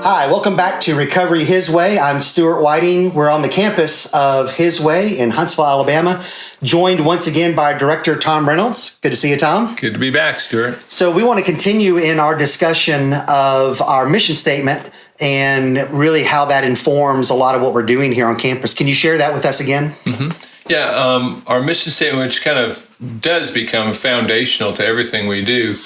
Hi, welcome back to Recovery His Way. I'm Stuart Whiting. We're on the campus of His Way in Huntsville, Alabama, joined once again by Director Tom Reynolds. Good to see you, Tom. Good to be back, Stuart. So we want to continue in our discussion of our mission statement and really how that informs a lot of what we're doing here on campus. Can you share that with us again? Yeah, our mission statement, which kind of does become foundational to everything we do,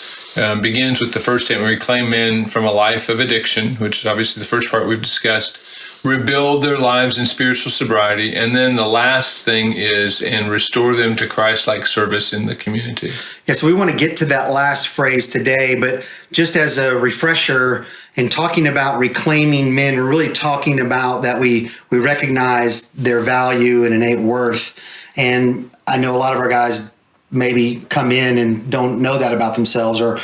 begins with the first statement: reclaim men from a life of addiction, which is obviously the first part we've discussed, rebuild their lives in spiritual sobriety, and then the last thing is, and restore them to Christ-like service in the community. Yeah, so we want to get to that last phrase today, but just as a refresher, in talking about reclaiming men, we're really talking about that we recognize their value and innate worth. And I know a lot of our guys maybe come in and don't know that about themselves, or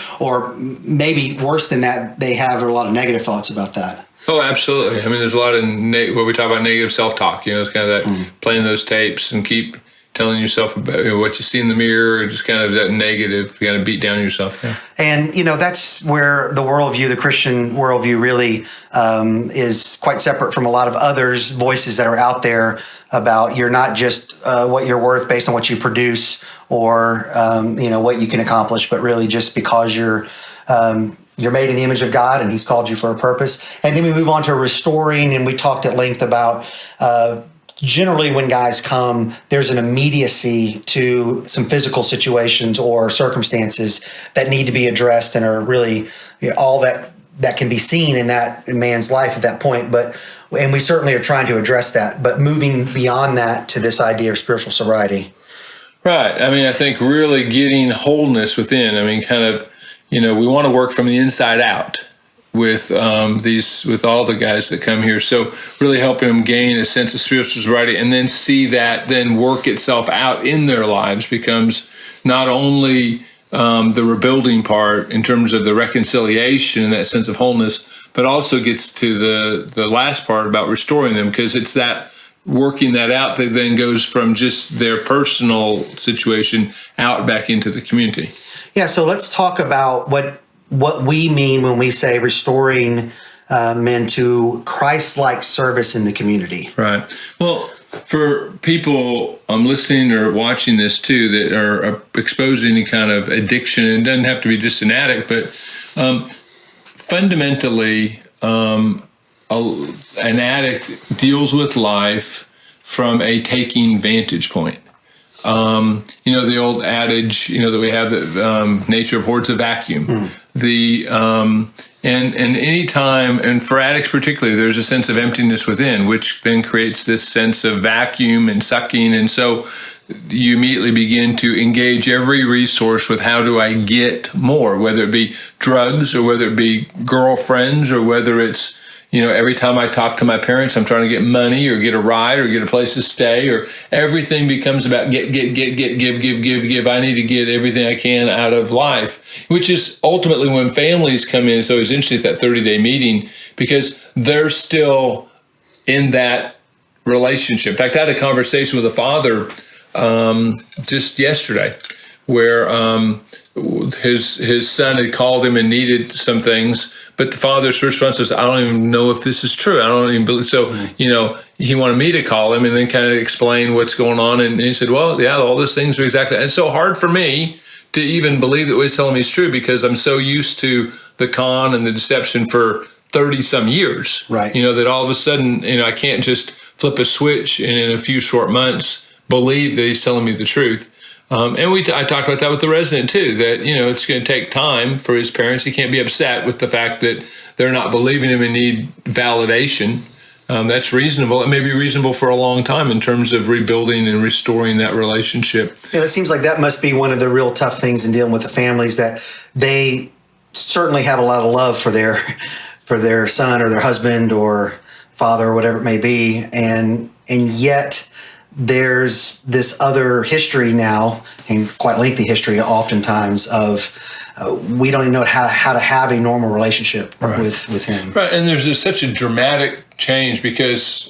maybe worse than that, they have a lot of negative thoughts about that. Oh, absolutely. I mean, there's a lot of what we talk about negative self-talk. You know, it's kind of that playing those tapes and keep telling yourself about what you see in the mirror, or just kind of that negative, you got to beat down yourself. Yeah. And, you know, that's where the worldview, the Christian worldview really is quite separate from a lot of others' voices that are out there about you're not just what you're worth based on what you produce or, what you can accomplish, but really just because you're made in the image of God and He's called you for a purpose. And then we move on to restoring, and we talked at length about generally when guys come, there's an immediacy to some physical situations or circumstances that need to be addressed and are really all that can be seen in that man's life at that point. And we certainly are trying to address that, but moving beyond that to this idea of spiritual sobriety. Right. I mean, I think really getting wholeness within. I mean, kind of, we want to work from the inside out with with all the guys that come here. So really helping them gain a sense of spiritual sobriety, and then see that then work itself out in their lives becomes not only the rebuilding part in terms of the reconciliation and that sense of wholeness, but also gets to the last part about restoring them, because it's that working that out that then goes from just their personal situation out back into the community. Yeah, so let's talk about what we mean when we say restoring men to Christ-like service in the community. Right. Well, for people listening or watching this too that are exposed to any kind of addiction, it doesn't have to be just an addict, but fundamentally, an addict deals with life from a taking vantage point. The old adage, that we have that nature abhors a vacuum. And any time, and for addicts particularly, there's a sense of emptiness within, which then creates this sense of vacuum and sucking. And so you immediately begin to engage every resource with how do I get more, whether it be drugs or whether it be girlfriends or whether it's every time I talk to my parents, I'm trying to get money or get a ride or get a place to stay, or everything becomes about give. I need to get everything I can out of life, which is ultimately when families come in. It's always interesting at that 30-day meeting because they're still in that relationship. In fact, I had a conversation with a father just yesterday where his son had called him and needed some things, but the father's response was, I don't even know if this is true. I don't even believe. So, he wanted me to call him and then kind of explain what's going on. And he said, well, yeah, all those things are exactly. And it's so hard for me to even believe that what he's telling me is true because I'm so used to the con and the deception for 30 some years, right? That all of a sudden, I can't just flip a switch and in a few short months believe that he's telling me the truth. And I talked about that with the resident too, that, it's going to take time for his parents. He can't be upset with the fact that they're not believing him and need validation. That's reasonable. It may be reasonable for a long time in terms of rebuilding and restoring that relationship. Yeah, it seems like that must be one of the real tough things in dealing with the families, that they certainly have a lot of love for their son or their husband or father or whatever it may be. And yet there's this other history now, and quite lengthy history oftentimes, of we don't even know how to have a normal relationship with him. Right, and there's such a dramatic change because,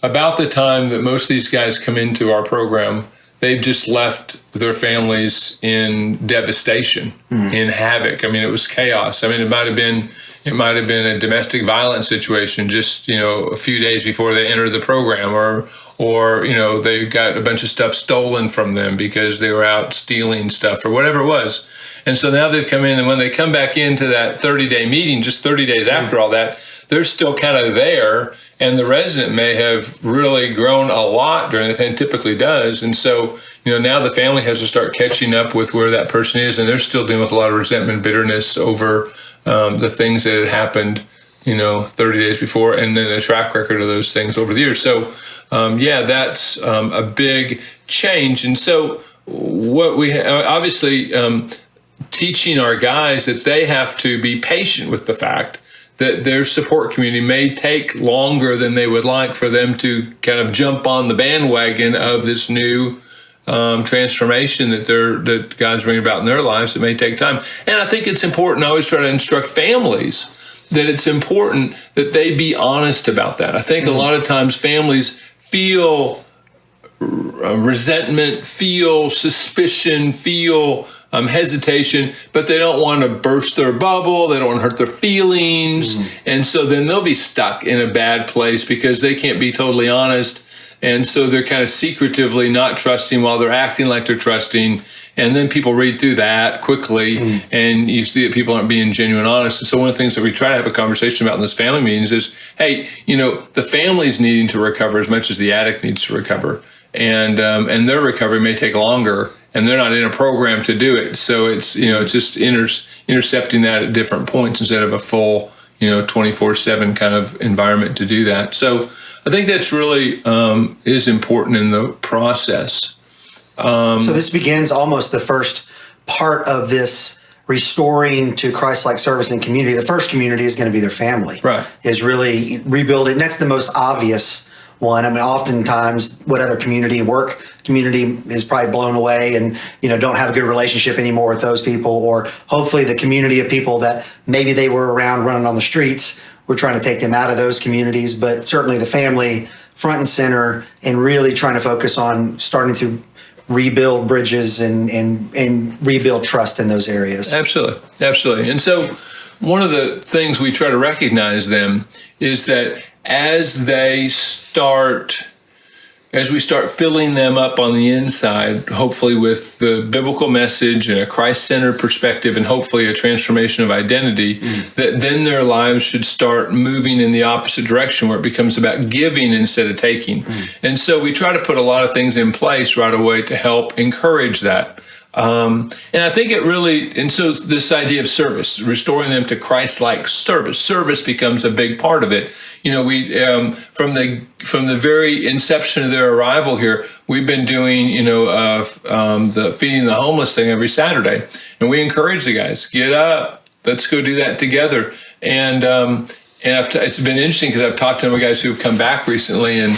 about the time that most of these guys come into our program, they've just left their families in devastation, in havoc. I mean, it was chaos. I mean, it might have been, It might have been a domestic violence situation just, a few days before they entered the program, or they got a bunch of stuff stolen from them because they were out stealing stuff or whatever it was. And so now they've come in, and when they come back into that 30-day meeting, just 30 days after all that, they're still kind of there, and the resident may have really grown a lot during the time, typically does. And so, now the family has to start catching up with where that person is, and they're still dealing with a lot of resentment, bitterness over the things that had happened, 30 days before, and then a track record of those things over the years. So, that's a big change. And so what we obviously teaching our guys that they have to be patient with the fact that their support community may take longer than they would like for them to kind of jump on the bandwagon of this new transformation that God's bringing about in their lives. It may take time. And I think it's important, I always try to instruct families that it's important that they be honest about that. I think a lot of times families feel resentment, feel suspicion, feel hesitation, but they don't want to burst their bubble. They don't want to hurt their feelings. And so then they'll be stuck in a bad place because they can't be totally honest. And so they're kind of secretively not trusting while they're acting like they're trusting. And then people read through that quickly, and you see that people aren't being genuine honest. And so one of the things that we try to have a conversation about in those family meetings is, hey, the family's needing to recover as much as the addict needs to recover. And their recovery may take longer, and they're not in a program to do it. So it's, it's just intercepting that at different points instead of a full, 24/7 kind of environment to do that. So I think that's really is important in the process. So this begins almost the first part of this restoring to Christ-like service and community. The first community is going to be their family. Right. Is really rebuilding. That's the most obvious one. I mean, oftentimes, what other work community is probably blown away and, don't have a good relationship anymore with those people, or hopefully the community of people that maybe they were around running on the streets, we're trying to take them out of those communities, but certainly the family front and center, and really trying to focus on starting to rebuild bridges and rebuild trust in those areas. Absolutely. And so one of the things we try to recognize then is that as we start filling them up on the inside, hopefully with the biblical message and a Christ-centered perspective, and hopefully a transformation of identity, that then their lives should start moving in the opposite direction, where it becomes about giving instead of taking. And so we try to put a lot of things in place right away to help encourage that. And I think so this idea of service, restoring them to Christ-like service becomes a big part of it. We from the very inception of their arrival here, we've been doing the feeding the homeless thing every Saturday, and we encourage the guys, get up, let's go do that together. And it's been interesting because I've talked to the guys who've come back recently and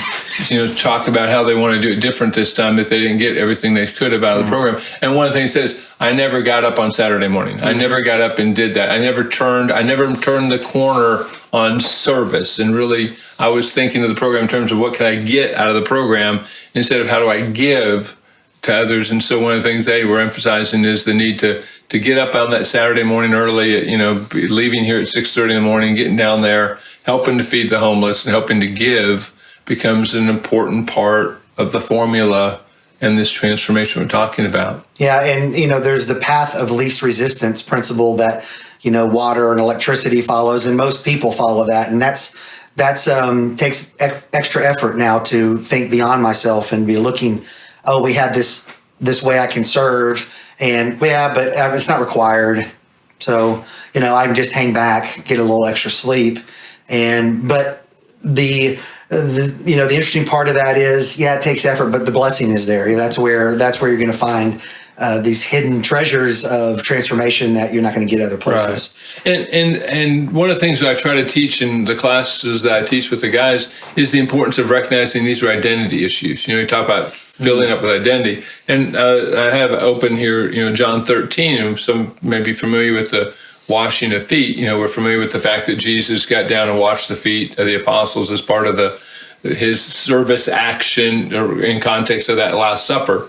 talk about how they want to do it different this time, that they didn't get everything they could have out of the program. And one of the things is, I never got up on Saturday morning. I never got up and did that. I never turned the corner on service. And really, I was thinking of the program in terms of what can I get out of the program instead of how do I give to others. And so one of the things they were emphasizing is the need to get up on that Saturday morning early, leaving here at 6:30 in the morning, getting down there, helping to feed the homeless and helping to give becomes an important part of the formula and this transformation we're talking about. Yeah, and there's the path of least resistance principle that water and electricity follows, and most people follow that, and that's takes extra effort now to think beyond myself and be looking. Oh, we have this way I can serve, and but it's not required. So I can just hang back, get a little extra sleep, but the interesting part of that is, it takes effort, but the blessing is there. That's where you're going to find these hidden treasures of transformation that you're not going to get other places. Right. And one of the things that I try to teach in the classes that I teach with the guys is the importance of recognizing these are identity issues. You talk about filling up with identity. And I have open here, John 13, and some may be familiar with the washing of feet. We're familiar with the fact that Jesus got down and washed the feet of the apostles as part of his service action in context of that Last Supper.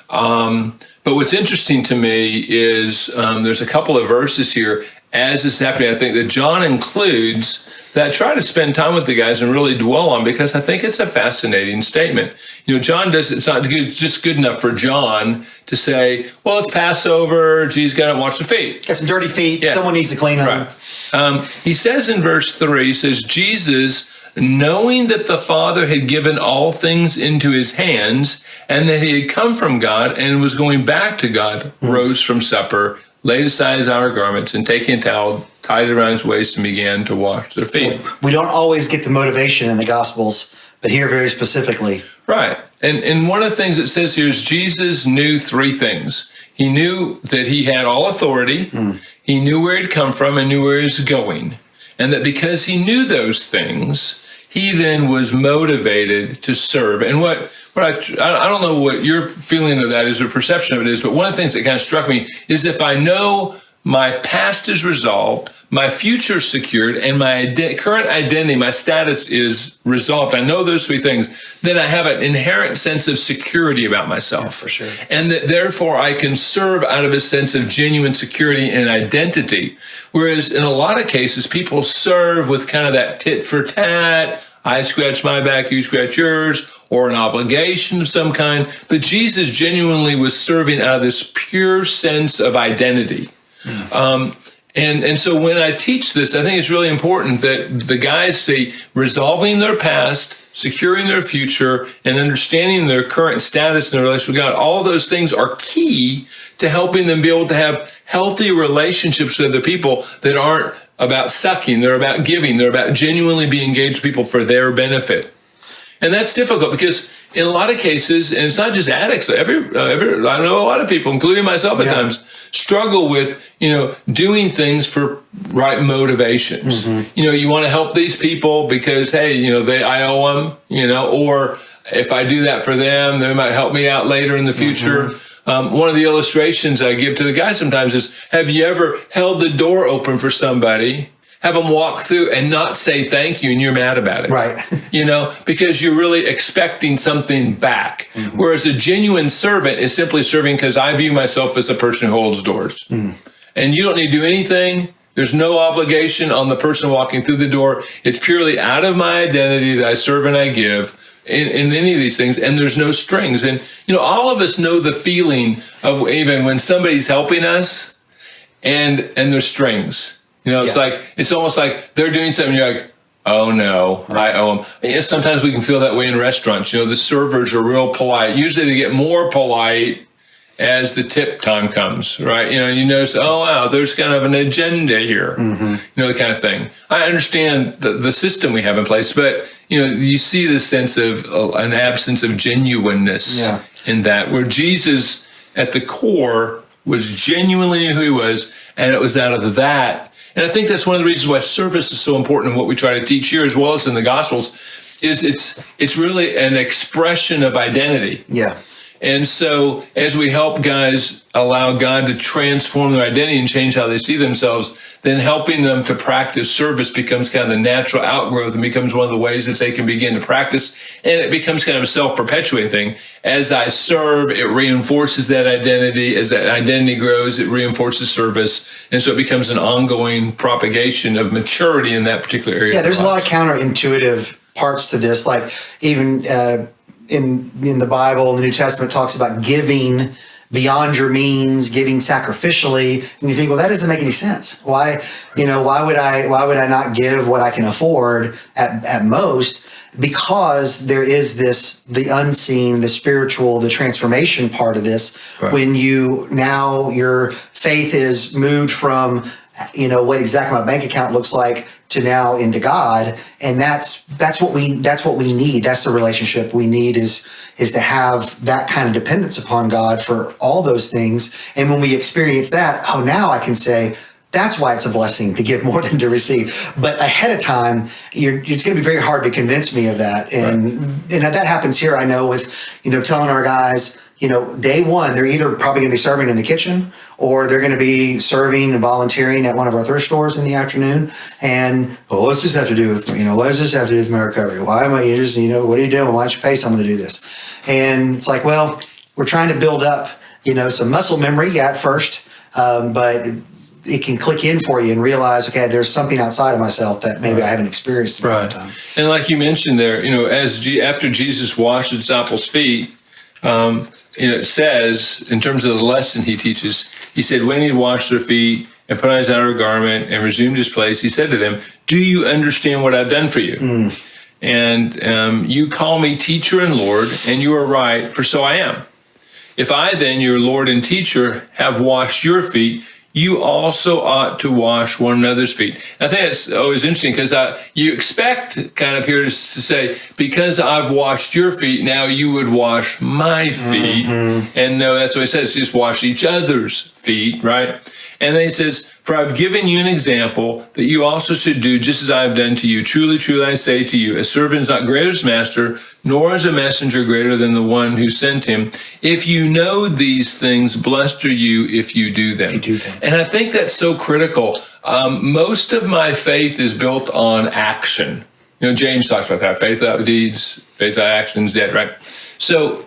But what's interesting to me is there's a couple of verses here as this is happening, I think that John includes that I try to spend time with the guys and really dwell on, because I think it's a fascinating statement. John does, it's not just good enough for John to say, well, it's Passover, Jesus got to wash the feet. Got some dirty feet, Yeah. someone needs to clean them. Right. He says in verse 3, he says, Jesus, knowing that the Father had given all things into his hands, and that he had come from God and was going back to God, rose from supper, laid aside his outer garments, and taking a towel, tied it around his waist, and began to wash their feet. We don't always get the motivation in the Gospels, but here very specifically. Right. And one of the things it says here is Jesus knew three things. He knew that he had all authority. He knew where he'd come from and knew where he was going. And that because he knew those things, he then was motivated to serve. And what I don't know what your feeling of that is or perception of it is, but one of the things that kind of struck me is if I know my past is resolved, my future is secured, and my current identity, my status is resolved, I know those three things, then I have an inherent sense of security about myself. Yeah, for sure. And that therefore I can serve out of a sense of genuine security and identity. Whereas in a lot of cases, people serve with kind of that tit for tat, I scratch my back, you scratch yours, or an obligation of some kind. But Jesus genuinely was serving out of this pure sense of identity. And so when I teach this, I think it's really important that the guys see resolving their past, securing their future, and understanding their current status in their relationship with God. All those things are key to helping them be able to have healthy relationships with other people that aren't about sucking. They're about giving. They're about genuinely being engaged with people for their benefit. And that's difficult because in a lot of cases, and it's not just addicts, I know a lot of people, including myself at times, struggle with, doing things for right motivations. You want to help these people because, hey, I owe them, or if I do that for them, they might help me out later in the future. One of the illustrations I give to the guys sometimes is, have you ever held the door open for somebody, have them walk through and not say thank you, and you're mad about it? Right. Because you're really expecting something back. Whereas a genuine servant is simply serving because I view myself as a person who holds doors. And you don't need to do anything. There's no obligation on the person walking through the door. It's purely out of my identity that I serve and I give in any of these things. And there's no strings. And, all of us know the feeling of even when somebody's helping us and there's strings. It's almost like they're doing something. You're like, oh no, I owe them. Sometimes we can feel that way in restaurants. The servers are real polite. Usually they get more polite as the tip time comes, right? You notice, oh wow, there's kind of an agenda here, the kind of thing. I understand the system we have in place, but you see the sense of an absence of genuineness in that, where Jesus at the core was genuinely who he was, and it was out of that. And I think that's one of the reasons why service is so important in what we try to teach here, as well as in the Gospels, is it's really an expression of identity. Yeah. And so as we help guys allow God to transform their identity and change how they see themselves, then helping them to practice service becomes kind of the natural outgrowth and becomes one of the ways that they can begin to practice. And it becomes kind of a self-perpetuating thing. As I serve, it reinforces that identity. As that identity grows, it reinforces service. And so it becomes an ongoing propagation of maturity in that particular area. Yeah, there's a lot of counterintuitive parts to this. Like even in the Bible, the New Testament talks about giving beyond your means, giving sacrificially, and you think, well, that doesn't make any sense. Why would I not give what I can afford at most? Because there is the unseen, the spiritual, the transformation part of this. Right. When your faith is moved from what exactly my bank account looks like to now into God, and that's what we need. That's the relationship we need is to have that kind of dependence upon God for all those things. And when we experience that, now I can say that's why it's a blessing to give more than to receive. But ahead of time, it's going to be very hard to convince me of that, and that happens here. I know with telling our guys, day one, they're either probably going to be serving in the kitchen or they're going to be serving and volunteering at one of our thrift stores in the afternoon. And, what's this have to do with, what does this have to do with my recovery? Why am I just, what are you doing? Why don't you pay someone to do this? And it's like, well, we're trying to build up, some muscle memory at first. But it can click in for you and realize, okay, there's something outside of myself that maybe I haven't experienced in a long time. And like you mentioned there, after Jesus washed the disciples' feet, it says, in terms of the lesson he teaches, he said, when he'd washed their feet and put on his outer garment and resumed his place, he said to them, do you understand what I've done for you? And you call me teacher and Lord, and you are right, for so I am. If I then, your Lord and teacher, have washed your feet, you also ought to wash one another's feet. I think it's always interesting because you expect kind of here to say, because I've washed your feet, now you would wash my feet. And no, that's what he says, just wash each other's feet, right? And then he says, for I've given you an example that you also should do just as I have done to you. Truly, truly, I say to you, a servant is not greater than his master, nor is a messenger greater than the one who sent him. If you know these things, blessed are you if you do them. And I think that's so critical. Most of my faith is built on action. James talks about that. Faith without deeds, faith without action is dead, right? So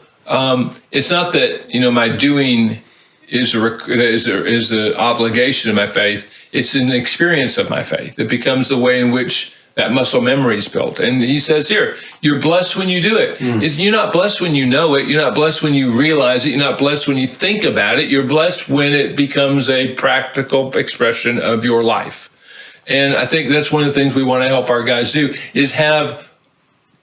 it's not that, my doing is the obligation of my faith. It's an experience of my faith. It becomes the way in which that muscle memory is built. And he says here, you're blessed when you do it. You're not blessed when you know it. You're not blessed when you realize it. You're not blessed when you think about it. You're blessed when it becomes a practical expression of your life. And I think that's one of the things we want to help our guys do is have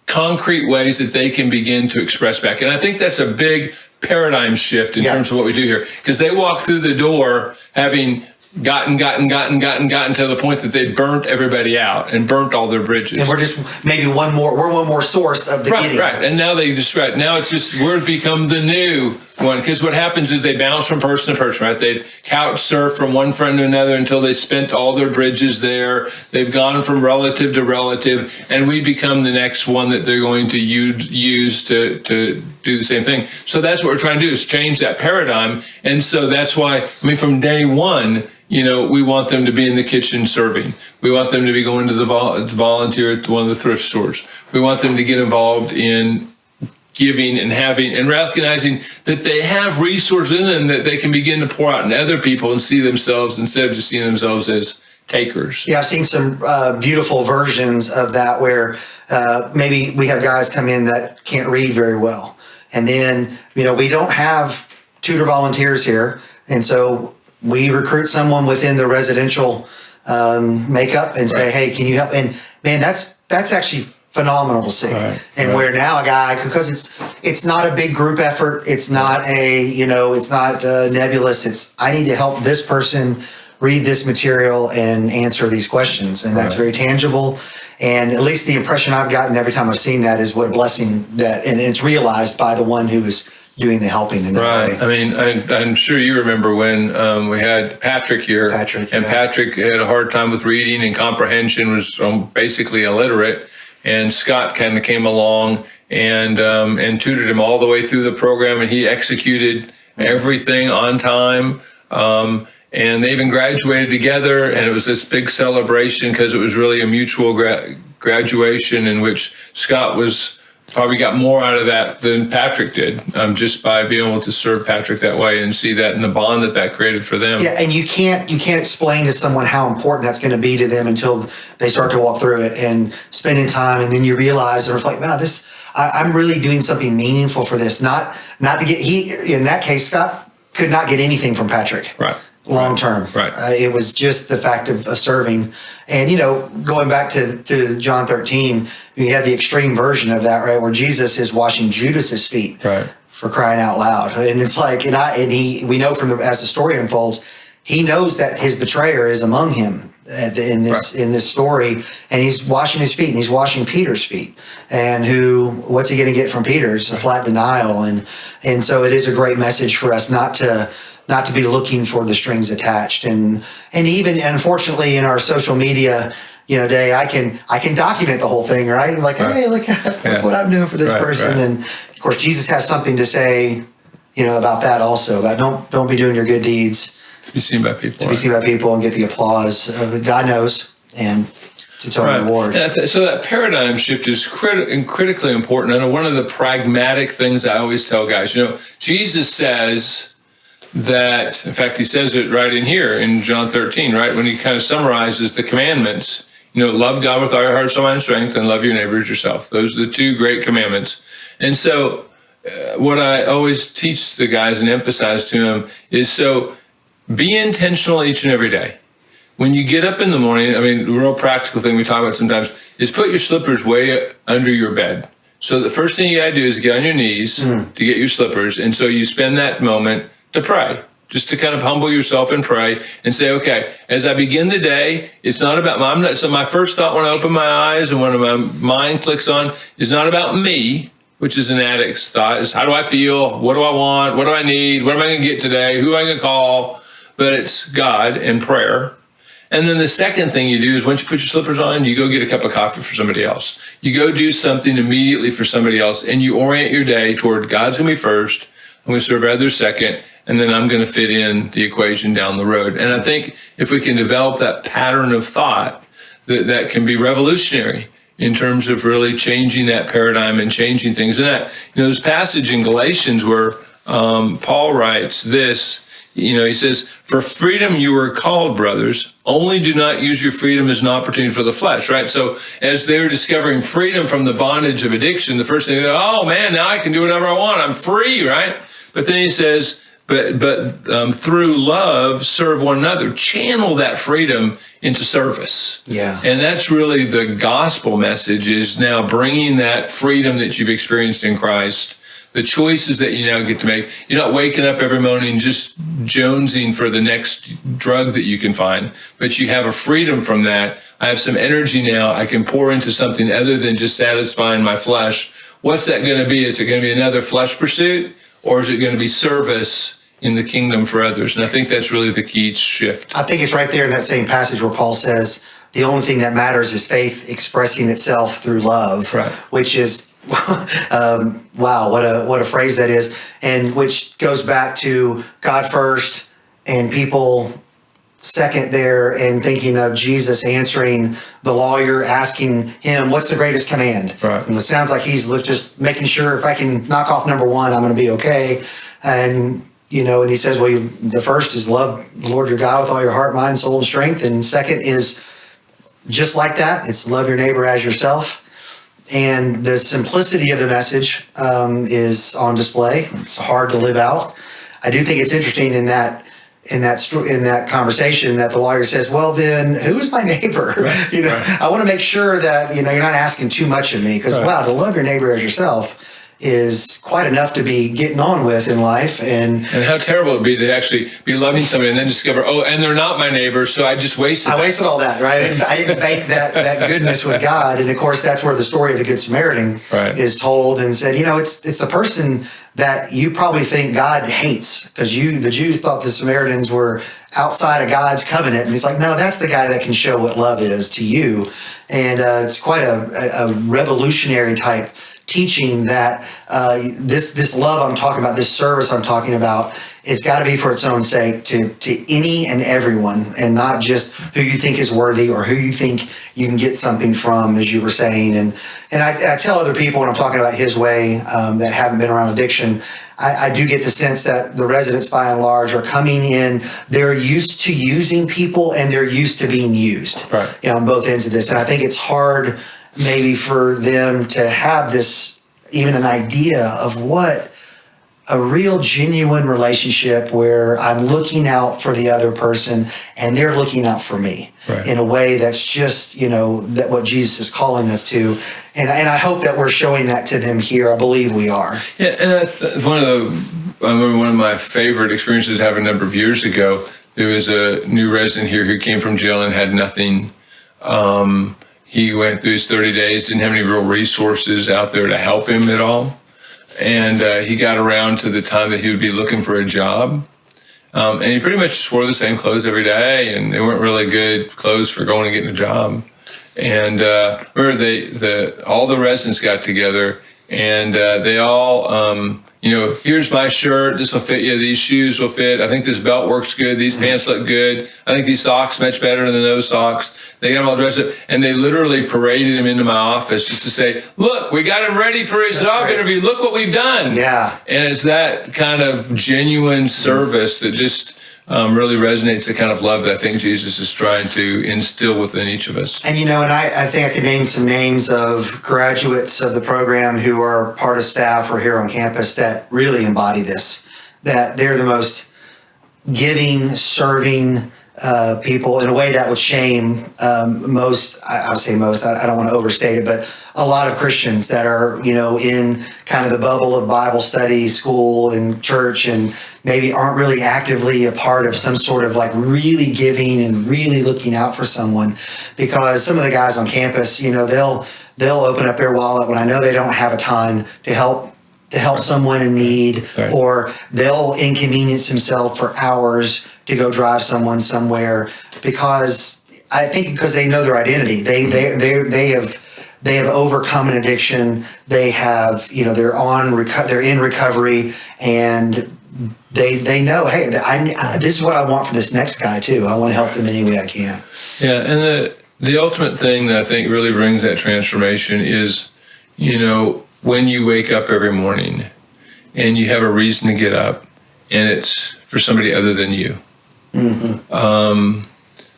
concrete ways that they can begin to express back. And I think that's a big paradigm shift in terms of what we do here, because they walk through the door having gotten to the point that they burnt everybody out and burnt all their bridges. And we're just maybe one more source of the getting. Right. And now now it's just, we're become the new one, because what happens is they bounce from person to person, right? They've couch surfed from one friend to another until they spent all their bridges there. They've gone from relative to relative, and we become the next one that they're going to use to do the same thing. So that's what we're trying to do, is change that paradigm. And so that's why, from day one, we want them to be in the kitchen serving. We want them to be going to the volunteer at one of the thrift stores. We want them to get involved in giving and having and recognizing that they have resources in them that they can begin to pour out in other people and see themselves instead of just seeing themselves as takers. Yeah, I've seen some beautiful versions of that where maybe we have guys come in that can't read very well. And then, we don't have tutor volunteers here. And so we recruit someone within the residential makeup and say, hey, can you help? And man, that's actually phenomenal to see. Where now a guy, because it's not a big group effort, it's not it's not nebulous. It's, I need to help this person read this material and answer these questions, and that's very tangible. And at least the impression I've gotten every time I've seen that is what a blessing that, and it's realized by the one who is doing the helping in that way. I'm sure you remember when we had Patrick here. Patrick had a hard time with reading and comprehension, was basically illiterate. And Scott kind of came along and tutored him all the way through the program, and he executed everything on time. And they even graduated together, and it was this big celebration because it was really a mutual graduation in which Scott probably got more out of that than Patrick did, just by being able to serve Patrick that way and see that and the bond that created for them. Yeah, and you can't explain to someone how important that's going to be to them until they start to walk through it and spending time, and then you realize and reflect, wow, I'm really doing something meaningful for this. Not to get in that case, Scott could not get anything from Patrick. Long term. It was just the fact of serving. And, going back to John 13, you had the extreme version of that, right, where Jesus is washing Judas's feet for crying out loud. And it's like, we know as the story unfolds, he knows that his betrayer is among him in this story, and he's washing his feet, and he's washing Peter's feet. And what's he going to get from Peter? It's a flat denial. And so it is a great message for us not to be looking for the strings attached. And even, unfortunately, in our social media, day, I can document the whole thing, right? Like, hey, look what I'm doing for this person. And of course, Jesus has something to say, about that also, about don't be doing your good deeds to be seen by people. To be seen by people and get the applause. God knows, and it's its own reward. So that paradigm shift is critically important. And one of the pragmatic things I always tell guys, Jesus says, that, in fact, he says it right in here in John 13, right? When he kind of summarizes the commandments, love God with all your heart, soul, mind, and strength, and love your neighbor as yourself. Those are the two great commandments. And so what I always teach the guys and emphasize to them is, so be intentional each and every day. When you get up in the morning, I mean, the real practical thing we talk about sometimes is put your slippers way under your bed. So the first thing you gotta do is get on your knees to get your slippers. And so you spend that moment to pray, just to kind of humble yourself and pray and say, okay, as I begin the day, it's not about, so my first thought when I open my eyes and when my mind clicks on is not about me, which is an addict's thought, is how do I feel? What do I want? What do I need? What am I gonna get today? Who am I gonna call? But it's God and prayer. And then the second thing you do is once you put your slippers on, you go get a cup of coffee for somebody else. You go do something immediately for somebody else, and you orient your day toward God's gonna be first, I'm gonna serve others second, and then I'm gonna fit in the equation down the road. And I think if we can develop that pattern of thought, that can be revolutionary in terms of really changing that paradigm and changing things. And that, there's a passage in Galatians where Paul writes this, he says, for freedom you were called, brothers, only do not use your freedom as an opportunity for the flesh, right? So as they're discovering freedom from the bondage of addiction, the first thing they go, oh man, now I can do whatever I want. I'm free, right? But then he says, but through love, serve one another. Channel that freedom into service. Yeah. And that's really the gospel message, is now bringing that freedom that you've experienced in Christ, the choices that you now get to make. You're not waking up every morning just jonesing for the next drug that you can find, but you have a freedom from that. I have some energy now. I can pour into something other than just satisfying my flesh. What's that going to be? Is it going to be another flesh pursuit, or is it going to be service in the kingdom for others? And I think that's really the key shift. I think it's right there in that same passage where Paul says, the only thing that matters is faith expressing itself through love, right. Which is, wow, what a phrase that is. And which goes back to God first and people second there, and thinking of Jesus answering the lawyer, asking him, what's the greatest command? Right. And it sounds like he's just making sure if I can knock off number one, I'm going to be okay. And and he says, well, the first is love the Lord your God with all your heart, mind, soul, and strength. And second is just like that. It's love your neighbor as yourself. And the simplicity of the message is on display. It's hard to live out. I do think it's interesting in that conversation that the lawyer says, well, then who's my neighbor? Right, right. I want to make sure that, you're not asking too much of me, because, right. Wow, to love your neighbor as yourself is quite enough to be getting on with in life. And how terrible it would be to actually be loving somebody and then discover, oh, and they're not my neighbor, so I just wasted all that, right? I didn't make that goodness with God. And of course, that's where the story of the Good Samaritan is told, and said, it's the person that you probably think God hates, because the Jews thought the Samaritans were outside of God's covenant. And he's like, no, that's the guy that can show what love is to you. And it's quite a revolutionary type teaching that this love I'm talking about, this service I'm talking about, it's got to be for its own sake to any and everyone, and not just who you think is worthy or who you think you can get something from, as you were saying. And I tell other people when I'm talking about His way that haven't been around addiction, I do get the sense that the residents by and large are coming in, they're used to using people and they're used to being used, right, on both ends of this. And I think it's hard maybe for them to have this, even an idea of what a real genuine relationship where I'm looking out for the other person and they're looking out for me, right, in a way that's just, that what Jesus is calling us to. And I hope that we're showing that to them here. I believe we are. Yeah, and I remember one of my favorite experiences happened a number of years ago. There was a new resident here who came from jail and had nothing. He went through his 30 days, didn't have any real resources out there to help him at all. And he got around to the time that he would be looking for a job. And he pretty much just wore the same clothes every day, and they weren't really good clothes for going and getting a job. And all the residents got together, and they all here's my shirt. This will fit you. These shoes will fit. I think this belt works good. These pants look good. I think these socks match better than those socks. They got them all dressed up. And they literally paraded him into my office just to say, look, we got him ready for his job interview. Look what we've done. Yeah. And it's that kind of genuine service that just really resonates, the kind of love that I think Jesus is trying to instill within each of us. And, and I think I could name some names of graduates of the program who are part of staff or here on campus that really embody this, that they're the most giving, serving people in a way that would shame most, I would say most, I don't want to overstate it, but a lot of Christians that are, in kind of the bubble of Bible study, school, and church, and maybe aren't really actively a part of some sort of like really giving and really looking out for someone. Because some of the guys on campus, they'll open up their wallet when I know they don't have a ton to help someone in need, right. Or they'll inconvenience themselves for hours to go drive someone somewhere, because they know their identity. They have overcome an addiction. They have, they're in recovery, and they know, hey, this is what I want for this next guy too. I want to help them any way I can. Yeah, and the ultimate thing that I think really brings that transformation is, when you wake up every morning and you have a reason to get up, and it's for somebody other than you. Mm-hmm.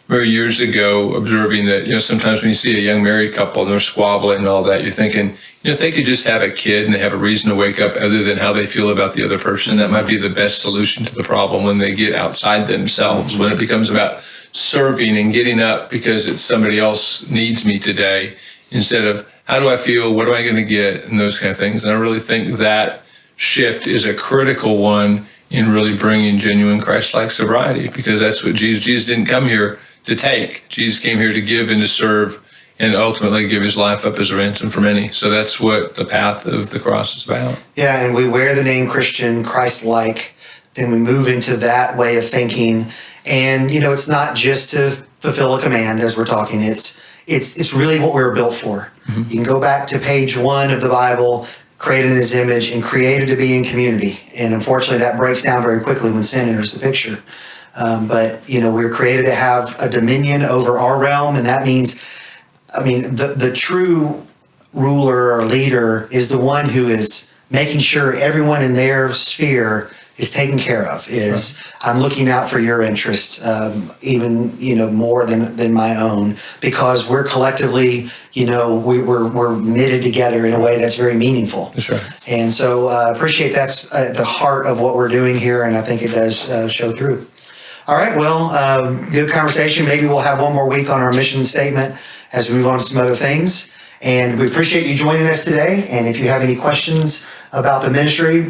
Remember years ago observing that, sometimes when you see a young married couple and they're squabbling and all that, you're thinking, if they could just have a kid and they have a reason to wake up other than how they feel about the other person, that might be the best solution to the problem when they get outside themselves, when it becomes about serving and getting up because it's somebody else needs me today, instead of how do I feel, what am I going to get, and those kind of things. And I really think that shift is a critical one in really bringing genuine Christ-like sobriety, because that's what Jesus didn't come here to take. Jesus came here to give and to serve, and ultimately give his life up as a ransom for many. So that's what the path of the cross is about. Yeah, and we wear the name Christian, Christ-like, then we move into that way of thinking. And, it's not just to fulfill a command as we're talking. It's really what we were built for. Mm-hmm. You can go back to page 1 of the Bible, created in his image and created to be in community. And unfortunately, that breaks down very quickly when sin enters the picture. But we're created to have a dominion over our realm, and that means, the true ruler or leader is the one who is making sure everyone in their sphere is taken care of. I'm looking out for your interest, even more than my own, because we're collectively, we're knitted together in a way that's very meaningful. That's right. And so appreciate that's at the heart of what we're doing here, and I think it does show through. All right, well, good conversation. Maybe we'll have one more week on our mission statement as we move on to some other things. And we appreciate you joining us today. And if you have any questions about the ministry,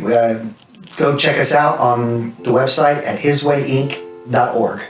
go check us out on the website at hiswayinc.org.